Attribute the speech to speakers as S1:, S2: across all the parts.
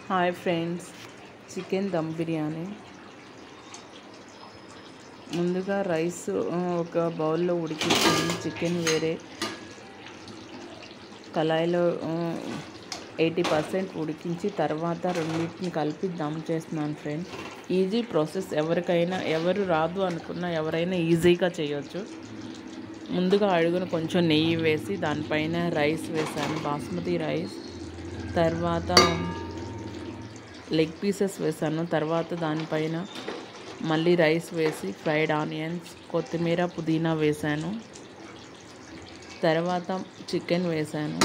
S1: Hi friends, chicken dum biryani. ముందుగా rice ఒక బౌల్లో ఉడికించాను. చికెన్ వేరే కళాయిలో 80% ఉడికించి తర్వాత రెండింటిని కలిపి దమ్ చేస్తున్నాను ఫ్రెండ్స్. ఈజీ ప్రాసెస్, ఎవరికైనా ఎవరు రాదు అనుకున్నా ఎవరైనా ఈజీగా చేయొచ్చు. ముందుగా అడుగున కొంచెం నెయ్యి వేసి దానిపైన రైస్ వేసాను, బాస్మతి రైస్. తర్వాత లెగ్ పీసెస్ వేసాను. తర్వాత దానిపైన మళ్ళీ రైస్ వేసి ఫ్రైడ్ ఆనియన్స్, కొత్తిమీర, పుదీనా వేసాను. తర్వాత చికెన్ వేసాను.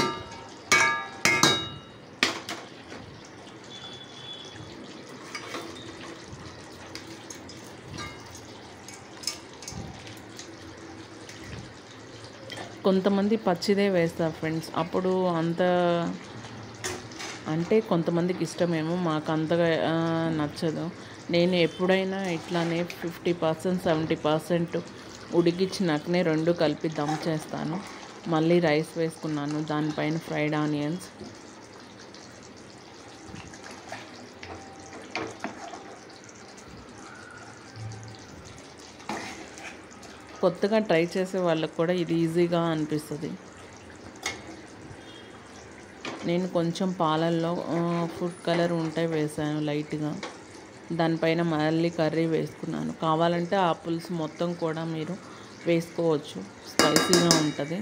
S1: కొంతమంది పచ్చిదే వేస్తారు ఫ్రెండ్స్, అప్పుడు అంత అంటే కొంతమందికి ఇష్టమేమో, మాకు అంతగా నచ్చదు. నేను ఎప్పుడైనా ఇట్లానే 50% 70% ఉడికించినాకనే రెండు కలిపి దమ్ చేస్తాను. మళ్ళీ రైస్ వేసుకున్నాను, దానిపైన ఫ్రైడ్ ఆనియన్స్. కొత్తగా ట్రై చేసే వాళ్ళకు కూడా ఇది ఈజీగా అనిపిస్తుంది. నేను కొంచెం పాలల్లో ఫుడ్ కలర్ ఉంటే వేసాను లైట్గా. దానిపైన మళ్ళీ కర్రీ వేసుకున్నాను. కావాలంటే ఆ పులుసు మొత్తం కూడా మీరు వేసుకోవచ్చు, స్పైసీగా ఉంటుంది.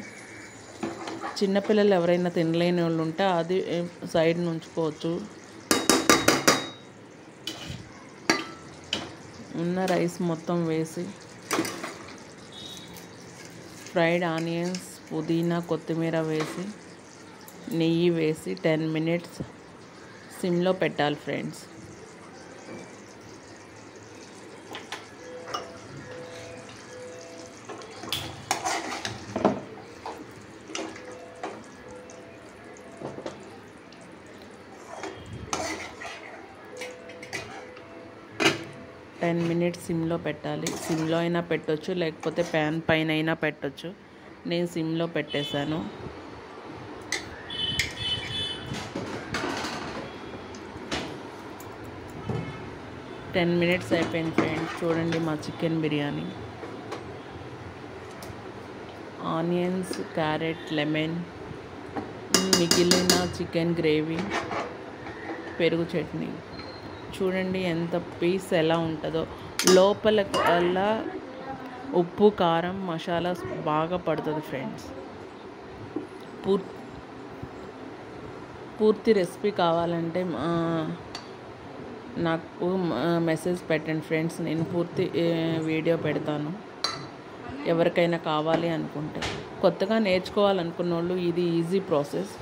S1: చిన్నపిల్లలు ఎవరైనా తినలేని వాళ్ళు ఉంటే అది సైడ్ ఉంచుకోవచ్చు. ఉన్న రైస్ మొత్తం వేసి ఫ్రైడ్ ఆనియన్స్, పుదీనా, కొత్తిమీర వేసి నెయ్యి వేసి 10 minutes సిమ్లో పెట్టాలి ఫ్రెండ్స్. సిమ్లో పెట్టాలి. సిమ్లో అయినా పెట్టొచ్చు, లేకపోతే ప్యాన్ పైన అయినా పెట్టొచ్చు. నేను సిమ్లో పెట్టేశాను. టెన్ మినిట్స్ అయిపోయింది ఫ్రెండ్స్. చూడండి మా chicken biryani. Onions, carrot, lemon, మిగిలిన చికెన్ గ్రేవీ, పెరుగు చట్నీ. చూడండి ఎంత పీస్ ఎలా ఉంటుందో. లోపల అలా ఉప్పు, కారం, మసాలా బాగా పడుతుంది ఫ్రెండ్స్. పూర్తి రెసిపీ కావాలంటే నాకు మెసేజ్ పెట్టండి ఫ్రెండ్స్, నేను పూర్తి వీడియో పెడతాను ఎవరికైనా కావాలి అనుకుంటే. కొత్తగా నేర్చుకోవాలనుకున్న వాళ్ళు ఇది ఈజీ ప్రాసెస్.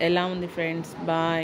S1: ఎలా ఉంది ఫ్రెండ్స్? బాయ్.